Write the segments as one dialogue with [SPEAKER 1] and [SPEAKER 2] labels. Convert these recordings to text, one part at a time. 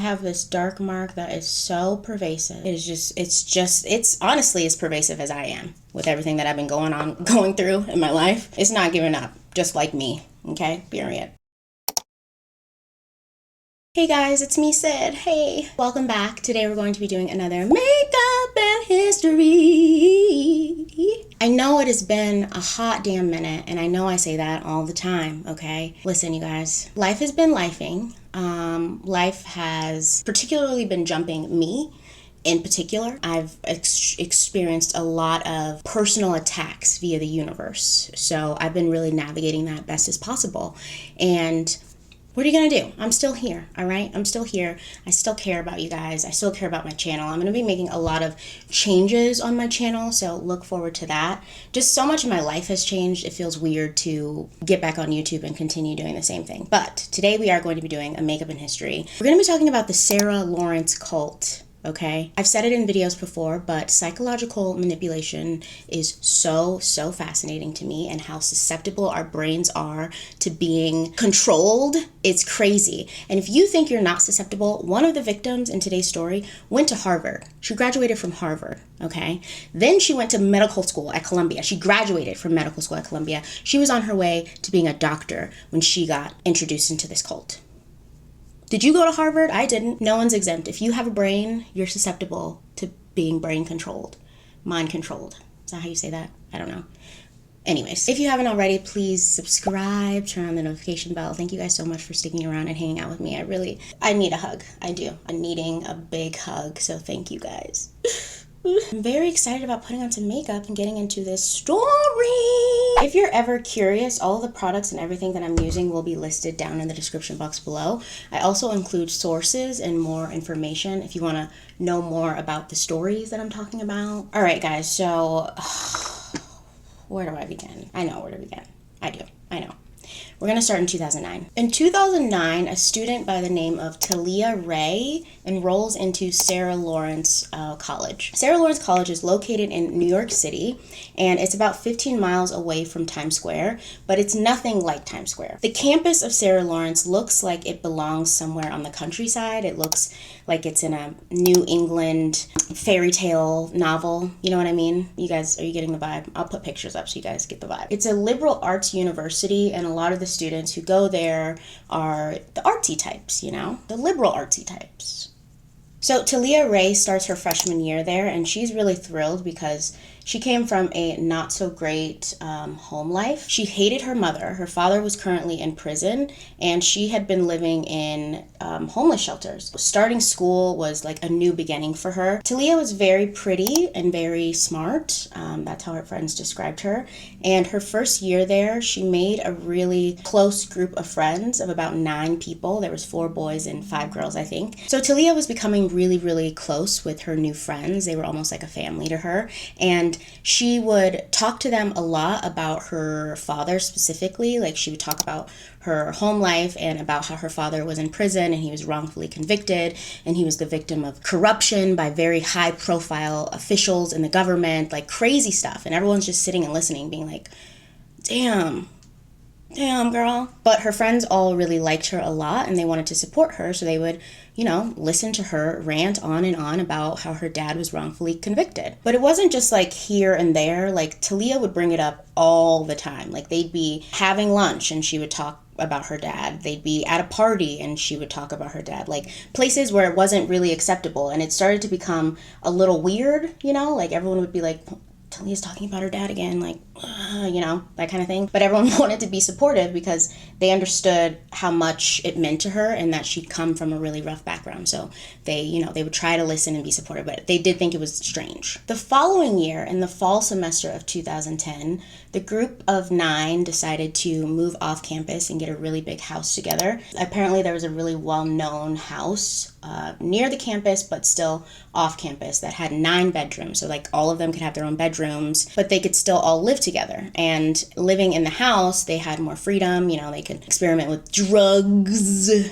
[SPEAKER 1] have this dark mark that is so pervasive. It's honestly as pervasive as I am with everything that I've been going through in my life. It's not giving up, just like me, okay? Period. Hey guys, it's me, Cyd. Hey, welcome back. Today we're going to be doing another makeup and history. I know it has been a hot damn minute, and I know I say that all the time, okay? Listen, you guys, life has been lifing. Life has particularly been jumping me. In particular, I've experienced a lot of personal attacks via the universe. So I've been really navigating that best as possible. And what are you gonna do? I'm still here, all right? I'm still here. I still care about you guys. I still care about my channel. I'm gonna be making a lot of changes on my channel, so look forward to that. Just so much of my life has changed, it feels weird to get back on YouTube and continue doing the same thing. But today we are going to be doing a makeup in history. We're gonna be talking about the Sarah Lawrence cult. Okay, I've said it in videos before, but psychological manipulation is so fascinating to me, and how susceptible our brains are to being controlled. It's crazy. And if you think you're not susceptible, one of the victims in today's story went to Harvard. She graduated from Harvard, okay? Then she went to medical school at Columbia. She graduated from medical school at Columbia. She was on her way to being a doctor when she got introduced into this cult. Did you go to Harvard? I didn't. No one's exempt. If you have a brain, you're susceptible to being brain controlled, mind controlled. Is that how you say that? I don't know. Anyways, if you haven't already, please subscribe, turn on the notification bell. Thank you guys so much for sticking around and hanging out with me. I need a hug. I do. I'm needing a big hug, so thank you guys. I'm very excited about putting on some makeup and getting into this story. If you're ever curious, all the products and everything that I'm using will be listed down in the description box below. I also include sources and more information if you want to know more about the stories that I'm talking about. All right, guys, so where do I begin? I know where to begin. I know. We're going to start in 2009. In 2009, a student by the name of Talia Ray enrolls into Sarah Lawrence College. Sarah Lawrence College is located in New York City, and it's about 15 miles away from Times Square, but it's nothing like Times Square. The campus of Sarah Lawrence looks like it belongs somewhere on the countryside. It looks like it's in a New England fairy tale novel. You know what I mean? You guys, are you getting the vibe? I'll put pictures up so you guys get the vibe. It's a liberal arts university, and a lot of the students who go there are the artsy types, you know? The liberal artsy types. So Talia Ray starts her freshman year there, and she's really thrilled because she came from a not so great home life. She hated her mother. Her father was currently in prison, and she had been living in homeless shelters. Starting school was like a new beginning for her. Talia was very pretty and very smart. That's how her friends described her. And her first year there, she made a really close group of friends of about 9 people. There was 4 boys and 5 girls, I think. So Talia was becoming really close with her new friends. They were almost like a family to her. And she would talk to them a lot about her father specifically. Like, she would talk about her home life and about how her father was in prison and he was wrongfully convicted, and he was the victim of corruption by very high profile officials in the government, like crazy stuff. And everyone's just sitting and listening, being like, damn girl. But her friends all really liked her a lot, and they wanted to support her, so they would, you know, listen to her rant on and on about how her dad was wrongfully convicted. But it wasn't just like here and there. Like, Talia would bring it up all the time. Like, they'd be having lunch and she would talk about her dad. They'd be at a party and she would talk about her dad. Like, places where it wasn't really acceptable, and it started to become a little weird, you know? Like, everyone would be like, Talia's talking about her dad again, like, you know, that kind of thing. But everyone wanted to be supportive because they understood how much it meant to her and that she'd come from a really rough background. So they, you know, they would try to listen and be supportive, but they did think it was strange. The following year, in the fall semester of 2010, the group of 9 decided to move off campus and get a really big house together. Apparently there was a really well-known house near the campus, but still off campus, that had 9 bedrooms. So like, all of them could have their own bedrooms, but they could still all live together. And living in the house, they had more freedom. You know, they could experiment with drugs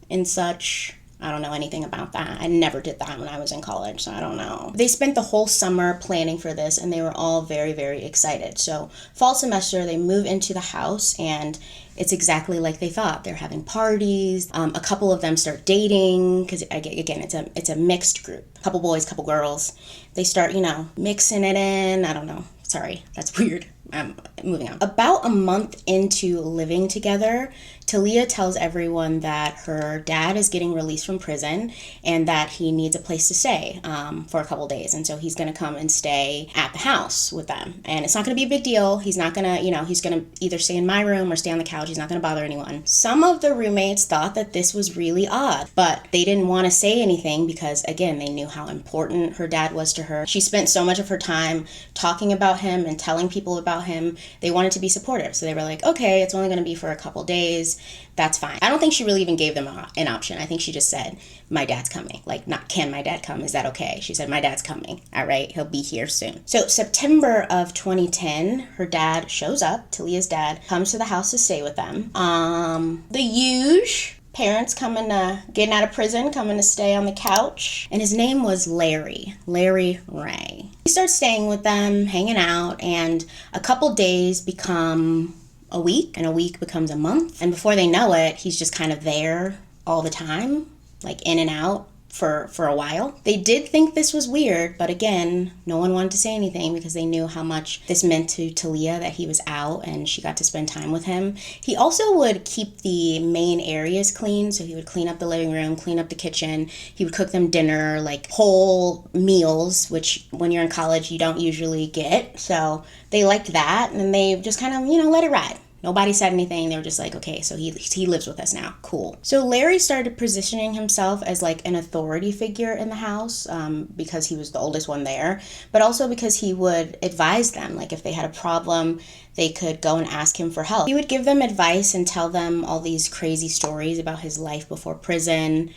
[SPEAKER 1] and such. I don't know anything about that. I never did that when I was in college, so I don't know. They spent the whole summer planning for this, and they were all very, very excited. So fall semester, they move into the house, and it's exactly like they thought. They're having parties. A couple of them start dating, because again, it's a mixed group. Couple boys, couple girls. They start, mixing it in. I don't know. Sorry, that's weird. I'm moving on. About a month into living together, Talia tells everyone that her dad is getting released from prison and that he needs a place to stay for a couple days. And so he's going to come and stay at the house with them. And it's not going to be a big deal. He's not going to, he's going to either stay in my room or stay on the couch. He's not going to bother anyone. Some of the roommates thought that this was really odd, but they didn't want to say anything because, again, they knew how important her dad was to her. She spent so much of her time talking about him and telling people about him. They wanted to be supportive. So they were like, okay, it's only going to be for a couple days. That's fine. I don't think she really even gave them an option. I think she just said, my dad's coming. Like, not can my dad come? Is that okay? She said, my dad's coming. All right, he'll be here soon. So September of 2010, her dad shows up. Talia's dad comes to the house to stay with them. The huge parents coming to, getting out of prison, coming to stay on the couch. And his name was Larry Ray. He starts staying with them, hanging out, and a couple days become a week, and a week becomes a month. And before they know it, he's just kind of there all the time, like in and out for a while. They did think this was weird, but again, no one wanted to say anything because they knew how much this meant to Talia that he was out and she got to spend time with him. He also would keep the main areas clean, so he would clean up the living room, clean up the kitchen. He would cook them dinner, like whole meals, which when you're in college you don't usually get. So they liked that, and they just kind of, let it ride. Nobody said anything. They were just like, okay, so he lives with us now. Cool. So Larry started positioning himself as like an authority figure in the house because he was the oldest one there, but also because he would advise them. Like if they had a problem, they could go and ask him for help. He would give them advice and tell them all these crazy stories about his life before prison.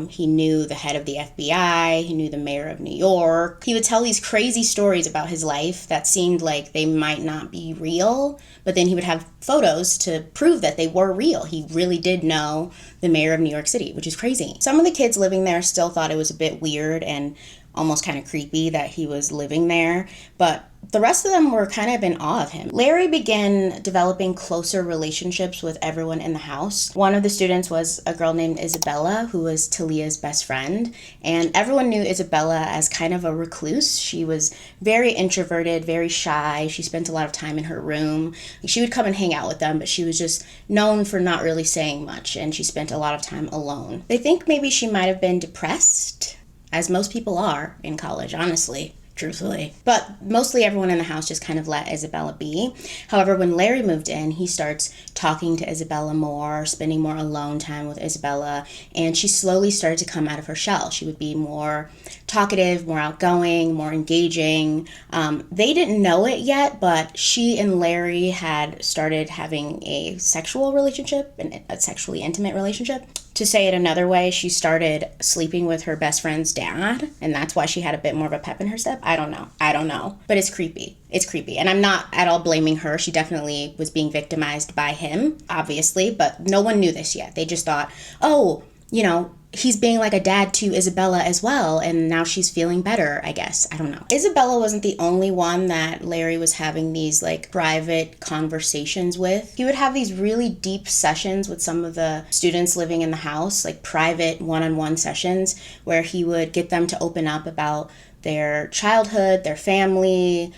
[SPEAKER 1] He knew the head of the FBI. He knew the mayor of New York. He would tell these crazy stories about his life that seemed like they might not be real, but then he would have photos to prove that they were real. He really did know the mayor of New York City, which is crazy. Some of the kids living there still thought it was a bit weird and almost kind of creepy that he was living there, but the rest of them were kind of in awe of him. Larry began developing closer relationships with everyone in the house. One of the students was a girl named Isabella, who was Talia's best friend, and everyone knew Isabella as kind of a recluse. She was very introverted, very shy. She spent a lot of time in her room. She would come and hang out with them, but she was just known for not really saying much, and she spent a lot of time alone. They think maybe she might have been depressed, as most people are in college, honestly. Truthfully. But mostly everyone in the house just kind of let Isabella be. However, when Larry moved in, he starts talking to Isabella more, spending more alone time with Isabella, and she slowly started to come out of her shell. She would be more talkative, more outgoing, more engaging. They didn't know it yet, but she and Larry had started having a sexual relationship, a sexually intimate relationship. To say it another way, she started sleeping with her best friend's dad, and that's why she had a bit more of a pep in her step. I don't know. But it's creepy. It's creepy. And I'm not at all blaming her. She definitely was being victimized by him, obviously, but no one knew this yet. They just thought, he's being like a dad to Isabella as well, and now she's feeling better, I guess. I don't know. Isabella wasn't the only one that Larry was having these like private conversations with. He would have these really deep sessions with some of the students living in the house, like private one-on-one sessions where he would get them to open up about their childhood, their family,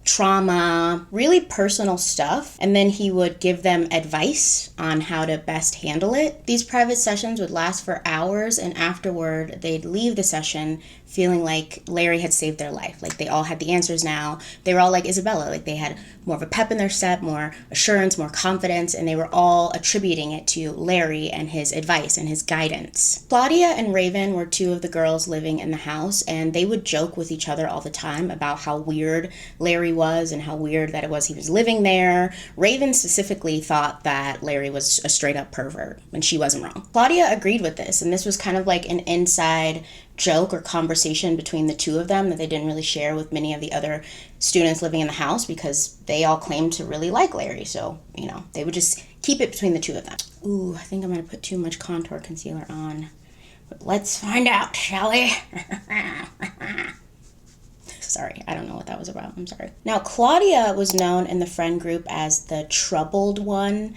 [SPEAKER 1] trauma, really personal stuff, and then he would give them advice on how to best handle it. These private sessions would last for hours, and afterward they'd leave the session feeling like Larry had saved their life. Like they all had the answers now. They were all like Isabella, like they had more of a pep in their step, more assurance, more confidence, and they were all attributing it to Larry and his advice and his guidance. Claudia and Raven were two of the girls living in the house, and they would joke with each other all the time about how weird Larry was and how weird that it was he was living there. Raven specifically thought that Larry was a straight up pervert, and she wasn't wrong. Claudia agreed with this, and this was kind of like an inside joke or conversation between the two of them that they didn't really share with many of the other students living in the house because they all claimed to really like Larry. So, they would just keep it between the two of them. Ooh, I think I'm going to put too much contour concealer on. Let's find out, shall we? Sorry, I don't know what that was about. I'm sorry. Now, Claudia was known in the friend group as the troubled one.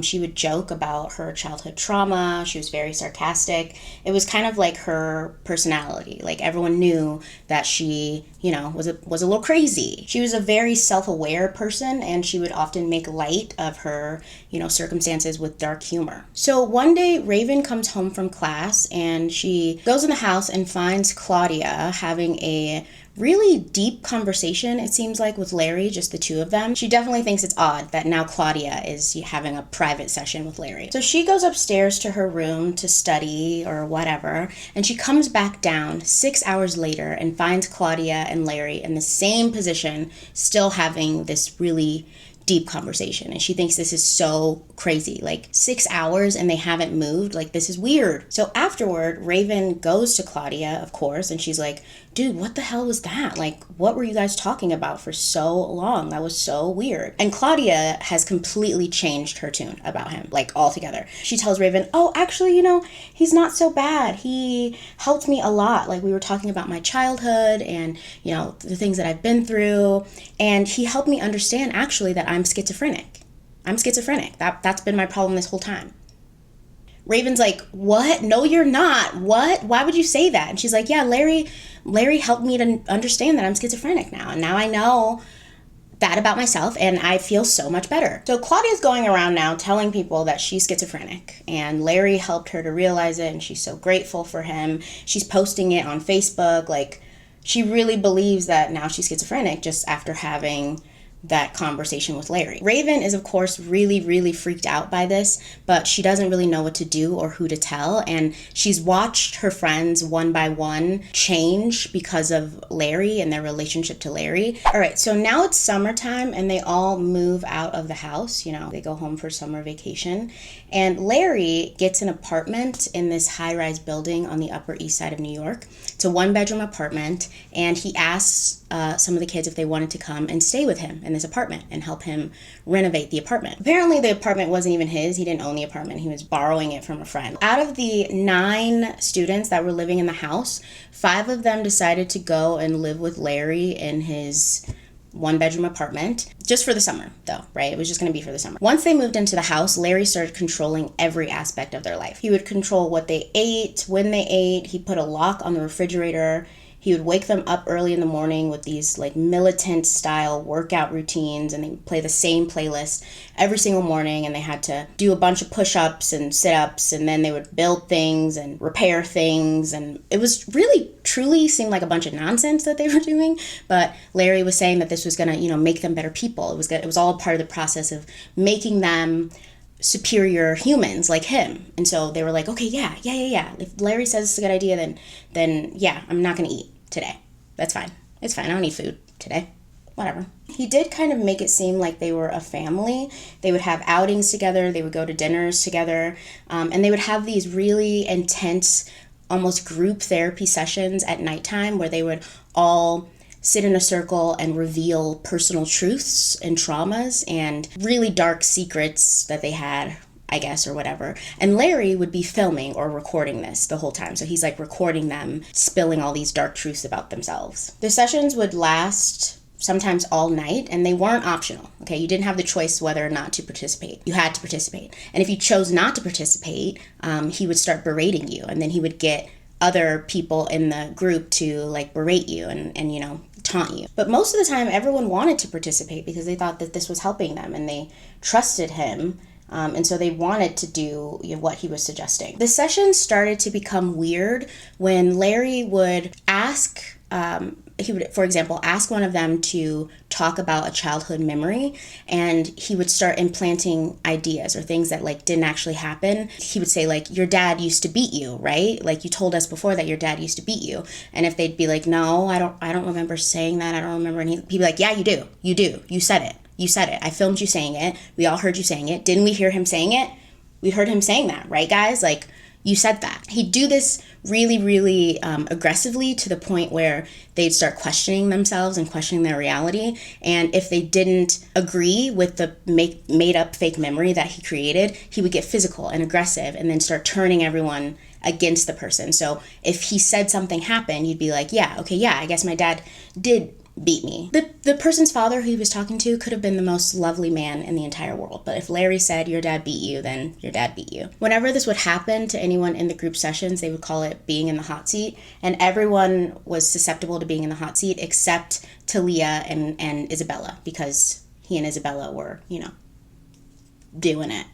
[SPEAKER 1] She would joke about her childhood trauma. She was very sarcastic. It was kind of like her personality. Like, everyone knew that she, was a little crazy. She was a very self-aware person, and she would often make light of her, circumstances with dark humor. So one day, Raven comes home from class, and she goes in the house and finds Claudia having a really deep conversation, it seems like, with Larry, just the two of them. She definitely thinks it's odd that now Claudia is having a private session with Larry. So she goes upstairs to her room to study or whatever, and she comes back down 6 hours later and finds Claudia and Larry in the same position, still having this really deep conversation. And she thinks this is so crazy, like 6 hours and they haven't moved. Like, this is weird. So afterward, Raven goes to Claudia, of course, and she's like, dude, what the hell was that? Like, what were you guys talking about for so long? That was so weird. And Claudia has completely changed her tune about him, like, altogether. She tells Raven, oh, actually, he's not so bad. He helped me a lot. Like, we were talking about my childhood and, the things that I've been through. And he helped me understand, actually, that I'm schizophrenic. That's been my problem this whole time. Raven's like, what? No, you're not. What? Why would you say that? And she's like, yeah, Larry helped me to understand that I'm schizophrenic now. And now I know that about myself and I feel so much better. So Claudia's going around now telling people that she's schizophrenic, and Larry helped her to realize it, and she's so grateful for him. She's posting it on Facebook. Like, she really believes that now she's schizophrenic just after having that conversation with Larry. Raven is, of course, really, really freaked out by this, but she doesn't really know what to do or who to tell. And she's watched her friends one by one change because of Larry and their relationship to Larry. All right, so now it's summertime and they all move out of the house. They go home for summer vacation. And Larry gets an apartment in this high-rise building on the Upper East Side of New York. It's a one-bedroom apartment, and he asks some of the kids if they wanted to come and stay with him in this apartment and help him renovate the apartment. Apparently, the apartment wasn't even his. He didn't own the apartment. He was borrowing it from a friend. Out of the 9 students that were living in the house, 5 of them decided to go and live with Larry in his one-bedroom apartment, just for the summer, though, right? It was just going to be for the summer. Once they moved into the house, Larry started controlling every aspect of their life. He would control what they ate, when they ate. He put a lock on the refrigerator. He would wake them up early in the morning with these like militant style workout routines, and they would play the same playlist every single morning, and they had to do a bunch of push-ups and sit-ups, and then they would build things and repair things, and it was really truly seemed like a bunch of nonsense that they were doing. But Larry was saying that this was gonna, make them better people. It was all a part of the process of making them superior humans like him. And so they were like, okay, yeah. If Larry says it's a good idea, then yeah, I'm not gonna eat today. That's fine. It's fine. I don't need food today. Whatever. He did kind of make it seem like they were a family. They would have outings together. They would go to dinners together. And they would have these really intense, almost group therapy sessions at nighttime where they would all sit in a circle and reveal personal truths and traumas and really dark secrets that they had, I guess, or whatever. And Larry would be filming or recording this the whole time. So he's like recording them, spilling all these dark truths about themselves. The sessions would last sometimes all night, and they weren't optional. Okay, you didn't have the choice whether or not to participate. You had to participate. And if you chose not to participate, he would start berating you, and then he would get other people in the group to like berate you and taunt you. But most of the time, everyone wanted to participate because they thought that this was helping them, and they trusted him. And so they wanted to do what he was suggesting. The sessions started to become weird when Larry would ask, he would, for example, ask one of them to talk about a childhood memory, and he would start implanting ideas or things that like didn't actually happen. He would say like, your dad used to beat you, right? Like, you told us before that your dad used to beat you. And if they'd be like, no, I don't remember saying that. I don't remember. And he'd be like, yeah, you do. You said it. You said it. I filmed you saying it. We all heard you saying it. Didn't we hear him saying it? We heard him saying that, right, guys? Like, you said that. He'd do this really, really aggressively to the point where they'd start questioning themselves and questioning their reality. And if they didn't agree with the made up fake memory that he created, he would get physical and aggressive and then start turning everyone against the person. So if he said something happened, you'd be like, yeah, okay, yeah, I guess my dad did beat me. The person's father who he was talking to could have been the most lovely man in the entire world. But if Larry said your dad beat you, then your dad beat you. Whenever this would happen to anyone in the group sessions, they would call it being in the hot seat. And everyone was susceptible to being in the hot seat except Talia and Isabella, because he and Isabella were, doing it.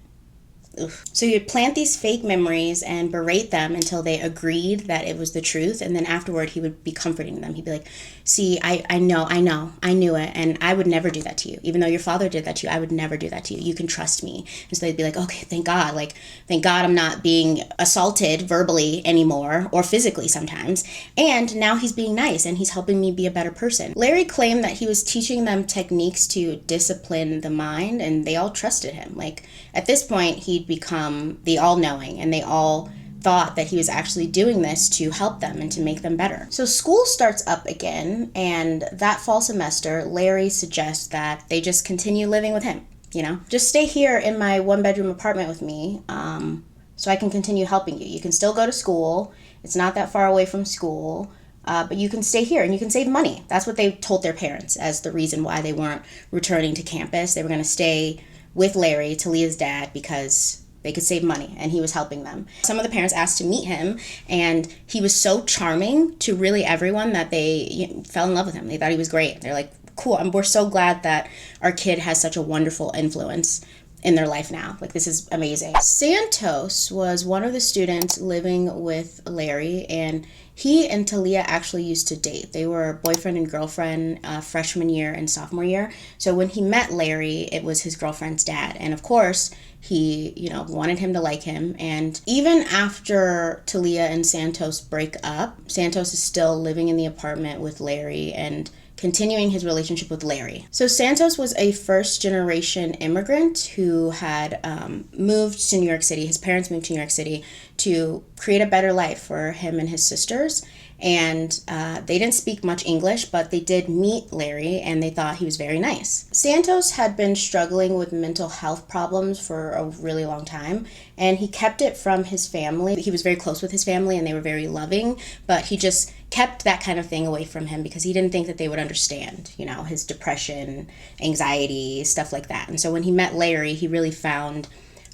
[SPEAKER 1] Oof. So you'd plant these fake memories and berate them until they agreed that it was the truth, and then afterward he would be comforting them. He'd be like, see, I know, I knew it, and I would never do that to you. Even though your father did that to you, I would never do that to you. You can trust me. And so they'd be like, okay, thank God. Like, thank God I'm not being assaulted verbally anymore, or physically sometimes. And now he's being nice, and he's helping me be a better person. Larry claimed that he was teaching them techniques to discipline the mind, and they all trusted him. Like, at this point, he'd become the all-knowing, and they all thought that he was actually doing this to help them and to make them better. So school starts up again, and that fall semester, Larry suggests that they just continue living with him, Just stay here in my one-bedroom apartment with me, so I can continue helping you. You can still go to school. It's not that far away from school. But you can stay here and you can save money. That's what they told their parents as the reason why they weren't returning to campus. They were going to stay with Larry, Talia's dad, because they could save money, and he was helping them. Some of the parents asked to meet him, and he was so charming to really everyone that they fell in love with him. They thought he was great. They're like, cool, we're so glad that our kid has such a wonderful influence in their life now. Like, this is amazing. Santos was one of the students living with Larry, and he and Talia actually used to date. They were boyfriend and girlfriend freshman year and sophomore year. So when he met Larry, it was his girlfriend's dad. And of course, he, wanted him to like him. And even after Talia and Santos break up, Santos is still living in the apartment with Larry and continuing his relationship with Larry. So Santos was a first-generation immigrant who had moved to New York City. His parents moved to New York City to create a better life for him and his sisters. And they didn't speak much English, but they did meet Larry, and they thought he was very nice. Santos had been struggling with mental health problems for a really long time, and he kept it from his family. He was very close with his family, and they were very loving, but he just kept that kind of thing away from him because he didn't think that they would understand, his depression, anxiety, stuff like that. And so when he met Larry, he really found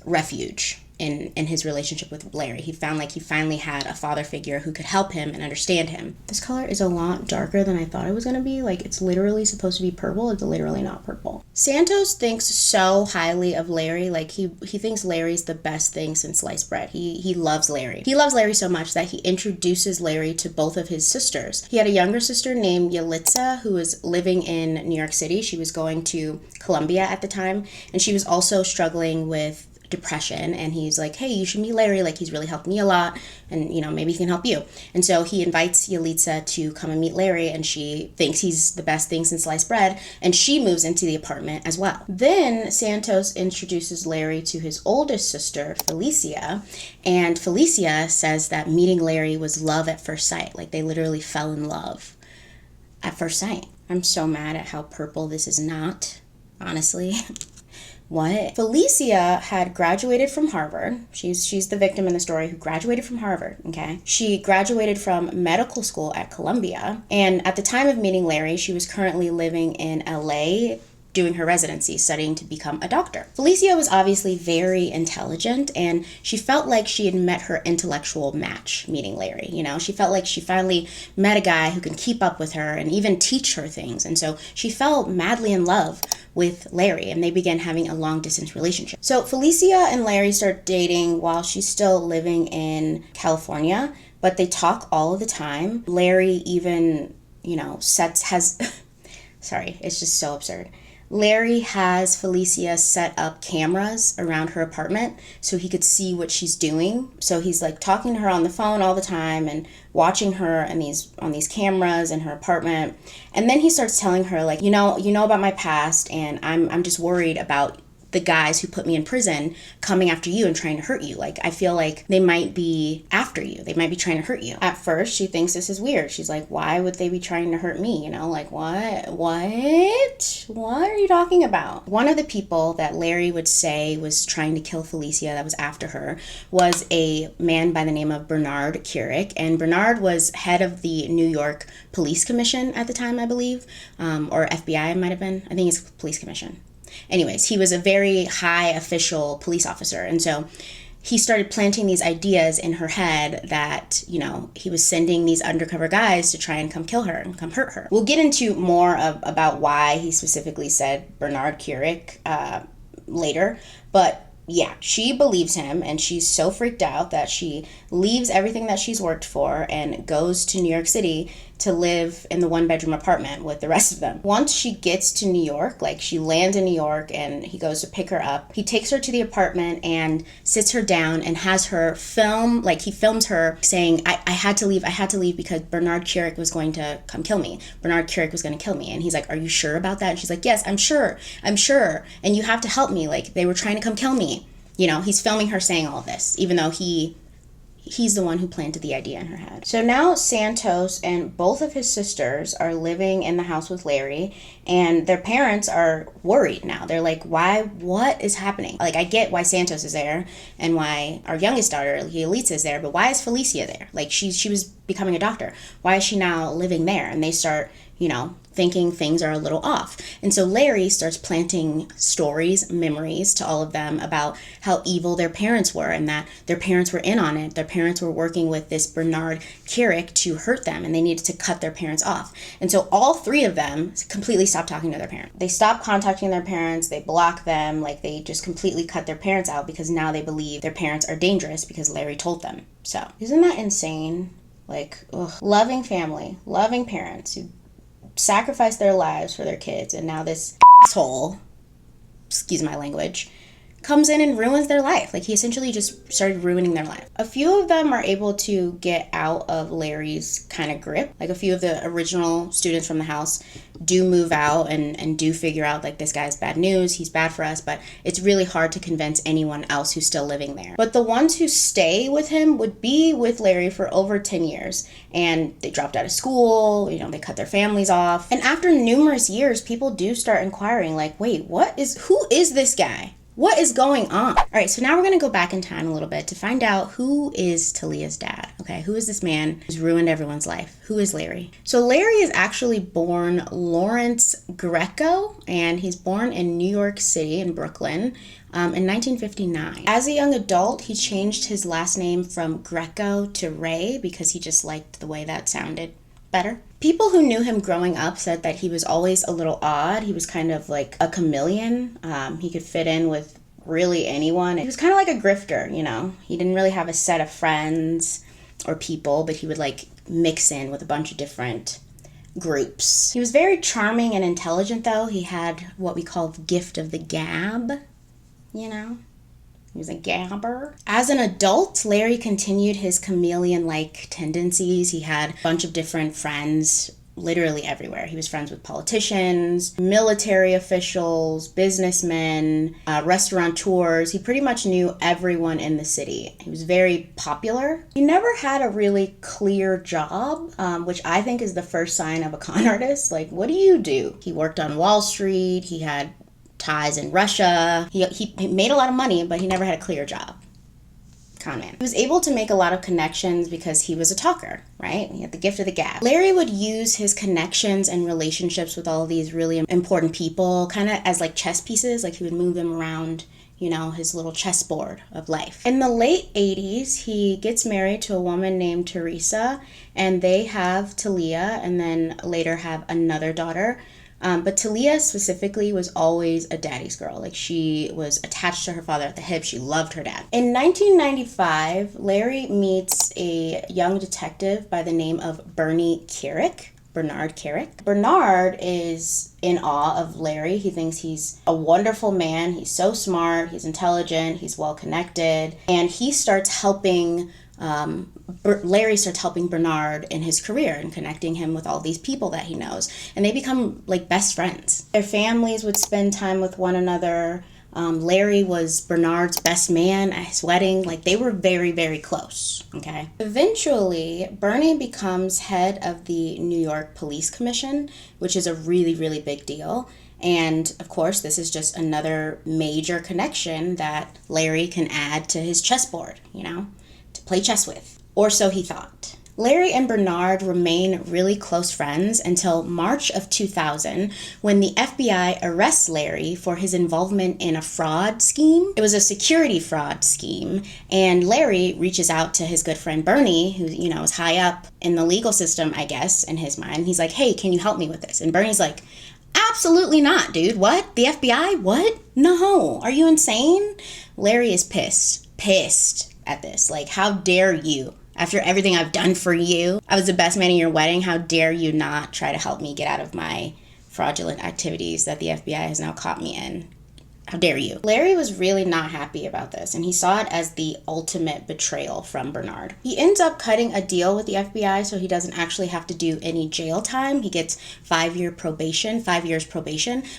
[SPEAKER 1] refuge in his relationship with Larry. He found like he finally had a father figure who could help him and understand him. This color is a lot darker than I thought it was going to be. Like, it's literally supposed to be purple. It's literally not purple. Santos thinks so highly of Larry. Like, he thinks Larry's the best thing since sliced bread. He loves Larry. He loves Larry so much that he introduces Larry to both of his sisters. He had a younger sister named Yalitza who was living in New York City. She was going to Columbia at the time, and she was also struggling with depression, and he's like, hey, you should meet Larry, like, he's really helped me a lot, and maybe he can help you. And so he invites Yalitza to come and meet Larry, and she thinks he's the best thing since sliced bread, and she moves into the apartment as well. Then Santos introduces Larry to his oldest sister, Felicia, and Felicia says that meeting Larry was love at first sight. Like, they literally fell in love at first sight. I'm so mad at how purple this is not, honestly. What? Felicia had graduated from Harvard. She's the victim in the story who graduated from Harvard, okay? She graduated from medical school at Columbia, and at the time of meeting Larry, she was currently living in LA doing her residency, studying to become a doctor. Felicia was obviously very intelligent, and she felt like she had met her intellectual match meeting Larry. She felt like she finally met a guy who can keep up with her and even teach her things. And so she fell madly in love with Larry, and they began having a long-distance relationship. So Felicia and Larry start dating while she's still living in California, but they talk all of the time. Larry even, sorry, it's just so absurd. Larry has Felicia set up cameras around her apartment so he could see what she's doing. So he's like talking to her on the phone all the time and watching her and on these cameras in her apartment. And then he starts telling her, like, you know about my past, and I'm just worried about the guys who put me in prison coming after you and trying to hurt you. Like, I feel like they might be after you. They might be trying to hurt you. At first, she thinks this is weird. She's like, why would they be trying to hurt me? You know, like, what? What are you talking about? One of the people that Larry would say was trying to kill Felicia, that was after her, was a man by the name of Bernard Kerik. And Bernard was head of the New York Police Commission at the time, I believe, or FBI it might have been. I think it's Police Commission. Anyways, he was a very high official police officer. And so he started planting these ideas in her head that, you know, he was sending these undercover guys to try and come kill her and come hurt her. We'll get into more about why he specifically said Bernard Kerik later. But yeah, she believes him, and she's so freaked out that she leaves everything that she's worked for and goes to New York City to live in the one-bedroom apartment with the rest of them. Once she gets to New York, like she lands in New York and he goes to pick her up, he takes her to the apartment and sits her down and has her film, like he films her saying, I had to leave because Bernard Kerik was going to come kill me. Bernard Kerik was going to kill me. And he's like, are you sure about that? And she's like, yes, I'm sure. And you have to help me. Like, they were trying to come kill me. You know, he's filming her saying all this, even though he's the one who planted the idea in her head. So now Santos and both of his sisters are living in the house with Larry, and their parents are worried now. They're like, what is happening? Like, I get why Santos is there and why our youngest daughter, Elitza, is there, but why is Felicia there? Like, she was becoming a doctor. Why is she now living there? And they start, you know, thinking things are a little off. And so Larry starts planting stories, memories to all of them about how evil their parents were and that their parents were in on it. Their parents were working with this Bernard Kerik to hurt them, and they needed to cut their parents off. And so all three of them completely stopped talking to their parents. They stopped contacting their parents. They block them. Like, they just completely cut their parents out because now they believe their parents are dangerous because Larry told them. So isn't that insane? Like, ugh. Loving family, loving parents who sacrificed their lives for their kids, and now this asshole, excuse my language, comes in and ruins their life. Like, he essentially just started ruining their life. A few of them are able to get out of Larry's kind of grip. Like, a few of the original students from the house do move out and do figure out, like, this guy's bad news, he's bad for us, but it's really hard to convince anyone else who's still living there. But the ones who stay with him would be with Larry for over 10 years, and they dropped out of school, you know, they cut their families off. And after numerous years, people do start inquiring, like, wait, who is this guy? What is going on? All right, so now we're gonna go back in time a little bit to find out who is Talia's dad, okay? Who is this man who's ruined everyone's life? Who is Larry? So Larry is actually born Lawrence Greco, and he's born in New York City in Brooklyn in 1959. As a young adult, he changed his last name from Greco to Ray because he just liked the way that sounded better. People who knew him growing up said that he was always a little odd. He was kind of like a chameleon. He could fit in with really anyone. He was kind of like a grifter, you know. He didn't really have a set of friends or people, but he would like mix in with a bunch of different groups. He was very charming and intelligent, though. He had what we call the gift of the gab, you know. He was a gabber. As an adult, Larry continued his chameleon-like tendencies. He had a bunch of different friends literally everywhere. He was friends with politicians, military officials, businessmen, restaurateurs. He pretty much knew everyone in the city. He was very popular. He never had a really clear job, which I think is the first sign of a con artist. Like, what do you do? He worked on Wall Street. He had ties in Russia. He made a lot of money, but he never had a clear job. Con man. He was able to make a lot of connections because he was a talker, right? He had the gift of the gab. Larry would use his connections and relationships with all of these really important people kind of as like chess pieces. Like, he would move them around, you know, his little chessboard of life. In the late 80s, he gets married to a woman named Teresa, and they have Talia, and then later have another daughter. But Talia specifically was always a daddy's girl. Like, she was attached to her father at the hip. She loved her dad. In 1995, Larry meets a young detective by the name of Bernard Kerik. Bernard is in awe of Larry. He thinks he's a wonderful man. He's so smart. He's intelligent. He's well connected. And he starts helping Larry starts helping Bernard in his career and connecting him with all these people that he knows. And they become like best friends. Their families would spend time with one another. Larry was Bernard's best man at his wedding. Like, they were very, very close, okay? Eventually, Bernie becomes head of the New York Police Commission, which is a really, really big deal. And of course, this is just another major connection that Larry can add to his chessboard, you know, to play chess with. Or so he thought. Larry and Bernard remain really close friends until March of 2000, when the FBI arrests Larry for his involvement in a fraud scheme. It was a security fraud scheme, and Larry reaches out to his good friend Bernie, who, you know, is high up in the legal system, I guess, in his mind. He's like, hey, can you help me with this? And Bernie's like, absolutely not, dude. What? The FBI? What? No. Are you insane? Larry is pissed at this. Like, how dare you? After everything I've done for you, I was the best man in your wedding. How dare you not try to help me get out of my fraudulent activities that the FBI has now caught me in? How dare you? Larry was really not happy about this, and he saw it as the ultimate betrayal from Bernard. He ends up cutting a deal with the FBI so he doesn't actually have to do any jail time. He gets 5 years probation,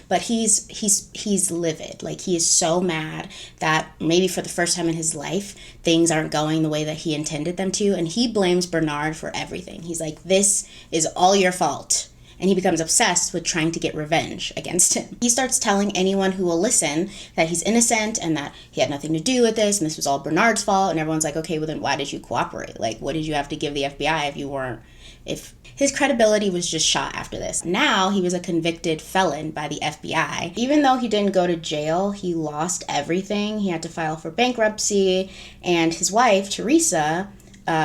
[SPEAKER 1] but he's livid. Like, he is so mad that maybe for the first time in his life, things aren't going the way that he intended them to, and he blames Bernard for everything. He's like, this is all your fault. And he becomes obsessed with trying to get revenge against him. He starts telling anyone who will listen that he's innocent and that he had nothing to do with this and this was all Bernard's fault. And everyone's like, okay, well then why did you cooperate? Like, what did you have to give the FBI if his credibility was just shot after this? Now he was a convicted felon by the FBI. Even though he didn't go to jail, he lost everything. He had to file for bankruptcy, and his wife, Teresa,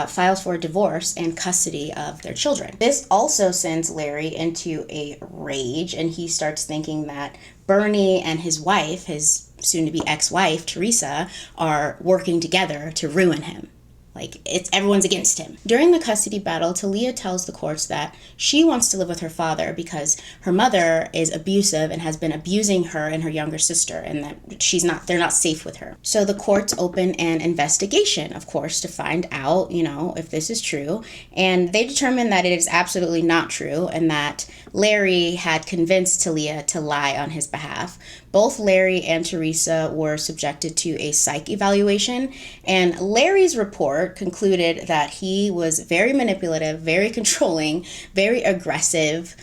[SPEAKER 1] files for a divorce and custody of their children. This also sends Larry into a rage, and he starts thinking that Bernie and his wife, his soon-to-be ex-wife, Teresa, are working together to ruin him. Like, everyone's against him. During the custody battle, Talia tells the courts that she wants to live with her father because her mother is abusive and has been abusing her and her younger sister, and that they're not safe with her. So the courts open an investigation, of course, to find out, you know, if this is true. And they determine that it is absolutely not true and that Larry had convinced Talia to lie on his behalf. Both Larry and Teresa were subjected to a psych evaluation, and Larry's report concluded that he was very manipulative, very controlling, very aggressive.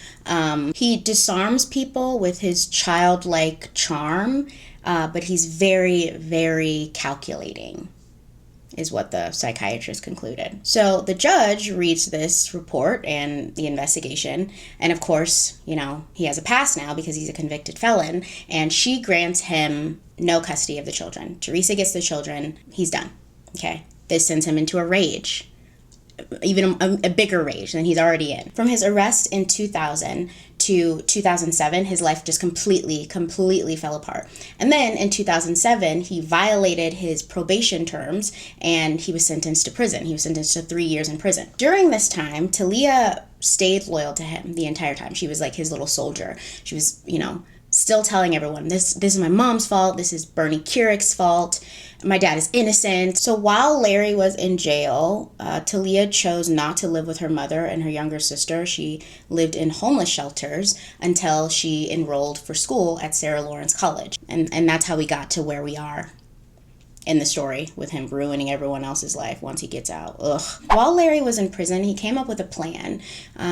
[SPEAKER 1] He disarms people with his childlike charm, but he's very, very calculating, is what the psychiatrist concluded. So the judge reads this report and the investigation, and of course, you know, he has a pass now because he's a convicted felon, and she grants him no custody of the children. Teresa gets the children. He's done. Okay? This sends him into a rage, even a bigger rage than he's already in. From his arrest in 2000 to 2007, his life just completely fell apart. And then in 2007, he violated his probation terms and he was sentenced to prison. He was sentenced to 3 years in prison. During this time, Talia stayed loyal to him the entire time. She was like his little soldier. She was, you know, still telling everyone, this is my mom's fault. This is Bernie Keurig's fault. My dad is innocent. So while Larry was in jail, Talia chose not to live with her mother and her younger sister. She lived in homeless shelters until she enrolled for school at Sarah Lawrence College. And that's how we got to where we are in the story, with him ruining everyone else's life once he gets out. Ugh. While Larry was in prison, he came up with a plan.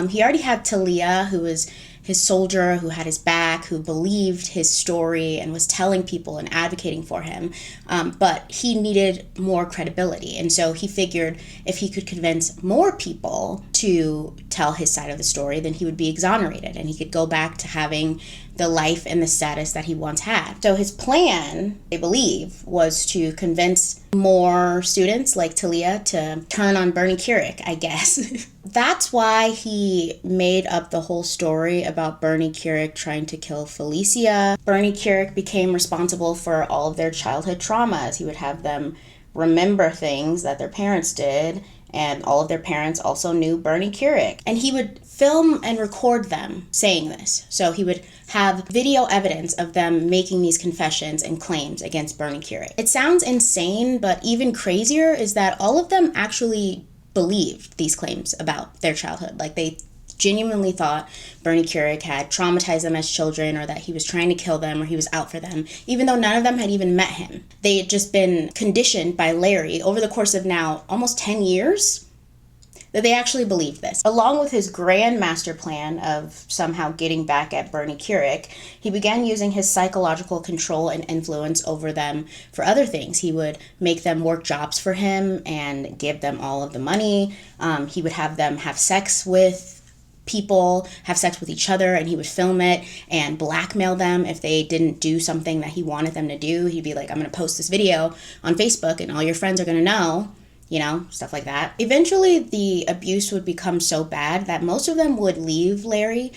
[SPEAKER 1] He already had Talia, who was his soldier, who had his back, who believed his story and was telling people and advocating for him. But he needed more credibility. And so he figured if he could convince more people to tell his side of the story, then he would be exonerated and he could go back to having the life and the status that he once had. So his plan, they believe, was to convince more students like Talia to turn on Bernie Keurig, I guess. That's why he made up the whole story about Bernie Keurig trying to kill Felicia. Bernie Keurig became responsible for all of their childhood traumas. He would have them remember things that their parents did, and all of their parents also knew Bernie Keurig. And he would film and record them saying this. So he would have video evidence of them making these confessions and claims against Bernie Keurig. It sounds insane, but even crazier is that all of them actually believed these claims about their childhood. Like, they genuinely thought Bernie Keurick had traumatized them as children, or that he was trying to kill them, or he was out for them, even though none of them had even met him. They had just been conditioned by Larry over the course of now almost 10 years that they actually believed this. Along with his grand master plan of somehow getting back at Bernie Keurick, he began using his psychological control and influence over them for other things. He would make them work jobs for him and give them all of the money. He would have them have sex with people, have sex with each other, and he would film it and blackmail them if they didn't do something that he wanted them to do. He'd be like, I'm going to post this video on Facebook and all your friends are going to know. You know, stuff like that. Eventually, the abuse would become so bad that most of them would leave Larry,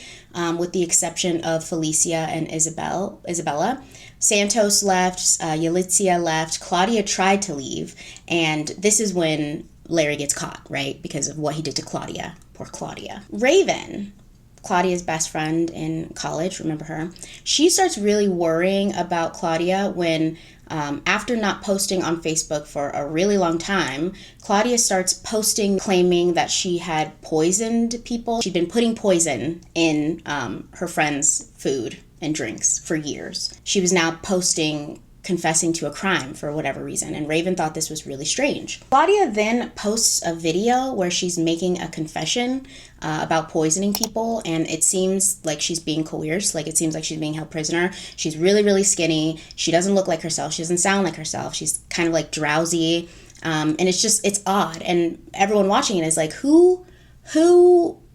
[SPEAKER 1] with the exception of Felicia and Isabella. Santos left, Yalitza left, Claudia tried to leave, and this is when Larry gets caught, right? Because of what he did to Claudia. Poor Claudia. Raven, Claudia's best friend in college, remember her? She starts really worrying about Claudia when, after not posting on Facebook for a really long time, Claudia starts posting claiming that she had poisoned people. She'd been putting poison in her friends' food and drinks for years. She was now posting confessing to a crime for whatever reason, and Raven thought this was really strange. Claudia then posts a video where she's making a confession about poisoning people, and it seems like she's being coerced, like it seems like she's being held prisoner. She's really, really skinny. She doesn't look like herself. She doesn't sound like herself. She's kind of like drowsy, and it's odd, and everyone watching it is like, who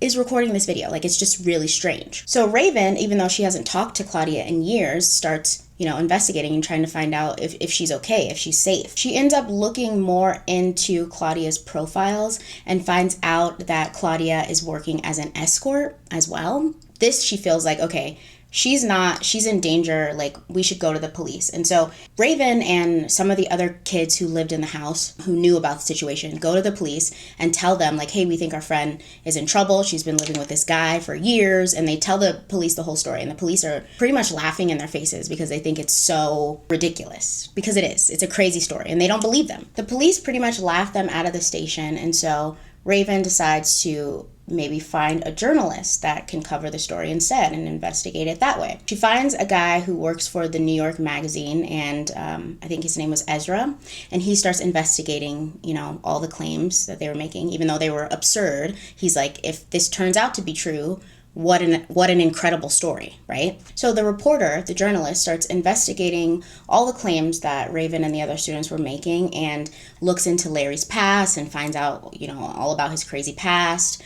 [SPEAKER 1] is recording this video? Like, it's just really strange. So Raven, even though she hasn't talked to Claudia in years, starts investigating and trying to find out if she's okay, if she's safe. She ends up looking more into Claudia's profiles and finds out that Claudia is working as an escort as well. This, she feels like, okay, she's in danger, like we should go to the police. And so Raven and some of the other kids who lived in the house who knew about the situation go to the police and tell them like, hey, we think our friend is in trouble. She's been living with this guy for years. And they tell the police the whole story. And the police are pretty much laughing in their faces because they think it's so ridiculous, because it is. It's a crazy story and they don't believe them. The police pretty much laugh them out of the station. And so Raven decides to maybe find a journalist that can cover the story instead and investigate it that way. She finds a guy who works for the New York magazine, and I think his name was Ezra, and he starts investigating, all the claims that they were making, even though they were absurd. He's like, if this turns out to be true, what an incredible story, right? So the reporter, the journalist, starts investigating all the claims that Raven and the other students were making and looks into Larry's past and finds out, all about his crazy past.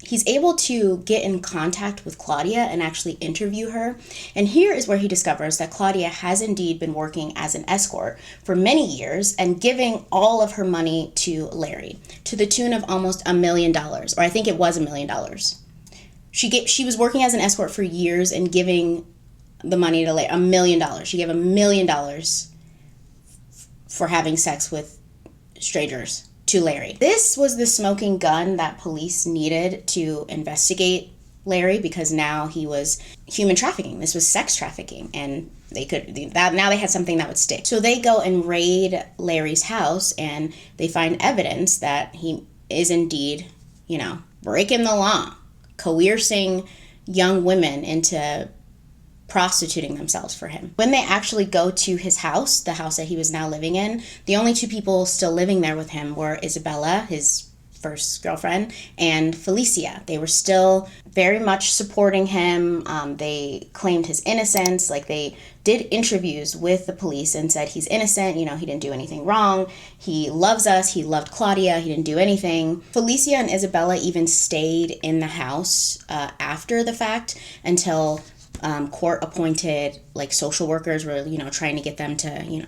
[SPEAKER 1] He's able to get in contact with Claudia and actually interview her. And here is where he discovers that Claudia has indeed been working as an escort for many years and giving all of her money to Larry to the tune of almost $1 million, or I think it was $1 million. She was working as an escort for years and giving the money to Larry, $1 million. She gave $1 million for having sex with strangers to Larry. This was the smoking gun that police needed to investigate Larry, because now he was human trafficking. This was sex trafficking, and now they had something that would stick. So they go and raid Larry's house, and they find evidence that he is indeed, breaking the law, coercing young women into prostituting themselves for him. When they actually go to his house, the house that he was now living in, the only two people still living there with him were Isabella, his first girlfriend, and Felicia. They were still very much supporting him. They claimed his innocence. Like, they did interviews with the police and said he's innocent, he didn't do anything wrong. He loves us. He loved Claudia. He didn't do anything. Felicia and Isabella even stayed in the house after the fact until court appointed social workers were, trying to get them to,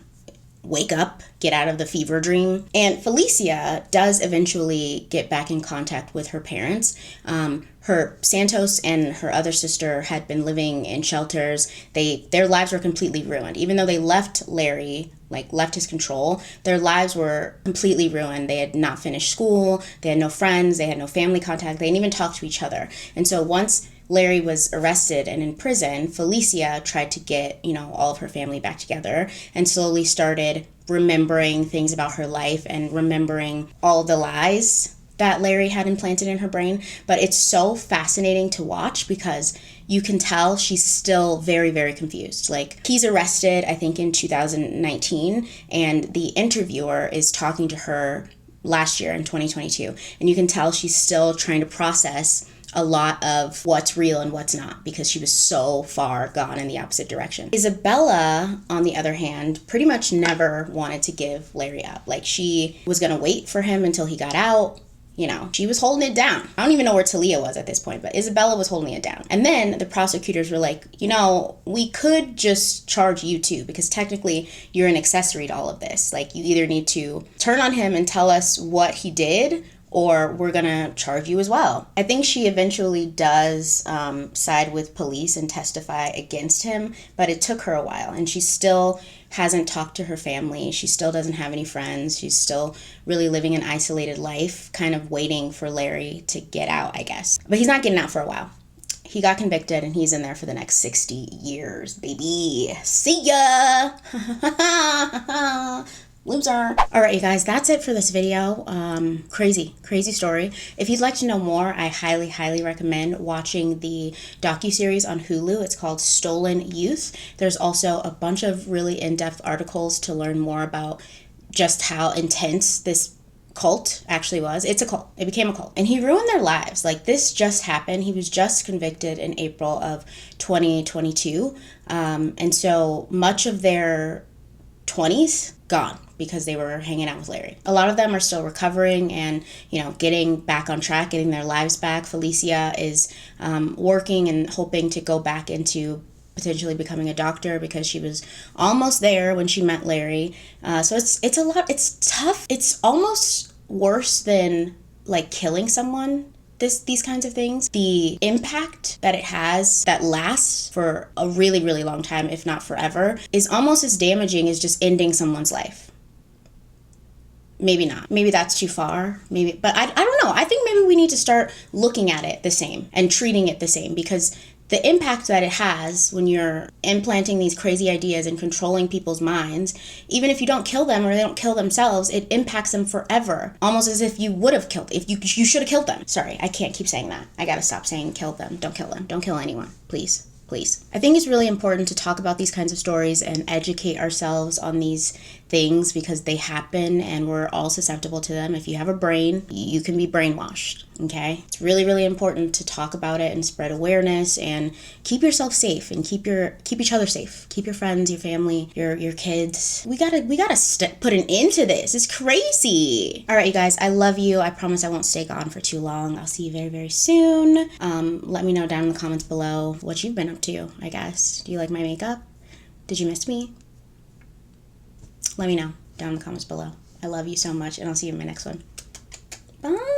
[SPEAKER 1] wake up, get out of the fever dream. And Felicia does eventually get back in contact with her parents. Her Santos and her other sister had been living in shelters. Their lives were completely ruined. Even though they left Larry, left his control, their lives were completely ruined. They had not finished school. They had no friends. They had no family contact. They didn't even talk to each other. And so once Larry was arrested and in prison, Felicia tried to get, all of her family back together and slowly started remembering things about her life and remembering all the lies that Larry had implanted in her brain, but it's so fascinating to watch because you can tell she's still very, very confused. Like, he's arrested, I think, in 2019, and the interviewer is talking to her last year in 2022, and you can tell she's still trying to process a lot of what's real and what's not because she was so far gone in the opposite direction. Isabella, on the other hand, pretty much never wanted to give Larry up. Like, she was gonna wait for him until he got out. You know, she was holding it down. I don't even know where Talia was at this point, but Isabella was holding it down. And then the prosecutors were like, you know, we could just charge you too, because technically you're an accessory to all of this. Like, you either need to turn on him and tell us what he did, or we're gonna charge you as well. I think she eventually does side with police and testify against him, but it took her a while, and she still hasn't talked to her family. She still doesn't have any friends. She's still really living an isolated life, kind of waiting for Larry to get out, I guess. But he's not getting out for a while. He got convicted, and he's in there for the next 60 years, baby. See ya! Loser. All right, you guys, that's it for this video. Crazy story. If you'd like to know more, I highly recommend watching the docuseries on Hulu. It's called Stolen Youth. There's also a bunch of really in-depth articles to learn more about just how intense this cult actually was. It's a cult. It became a cult. And he ruined their lives. Like, this just happened. He was just convicted in April of 2022. And so much of their 20s gone because they were hanging out with Larry. A lot of them are still recovering and, you know, getting back on track, getting their lives back. Felicia is working and hoping to go back into potentially becoming a doctor because she was almost there when she met Larry. So it's a lot. It's tough. It's almost worse than like killing someone. These kinds of things, the impact that it has that lasts for a really long time, if not forever, is almost as damaging as just ending someone's life. Maybe not. Maybe that's too far. Maybe, but I don't know. I think maybe we need to start looking at it the same and treating it the same, because the impact that it has when you're implanting these crazy ideas and controlling people's minds, even if you don't kill them or they don't kill themselves, it impacts them forever. Almost as if you would have killed, if you should have killed them. Sorry, I can't keep saying that. I gotta stop saying kill them. Don't kill them. Don't kill anyone, please. I think it's really important to talk about these kinds of stories and educate ourselves on these things because they happen and we're all susceptible to them. If you have a brain, you can be brainwashed, okay? It's really important to talk about it and spread awareness and keep yourself safe and keep each other safe. Keep your friends, your family, your kids. We gotta put an end to this. It's crazy. All right, you guys, I love you. I promise I won't stay gone for too long. I'll see you very soon. Let me know down in the comments below what you've been up to, I guess. Do you like my makeup? Did you miss me? Let me know down in the comments below. I love you so much, and I'll see you in my next one. Bye!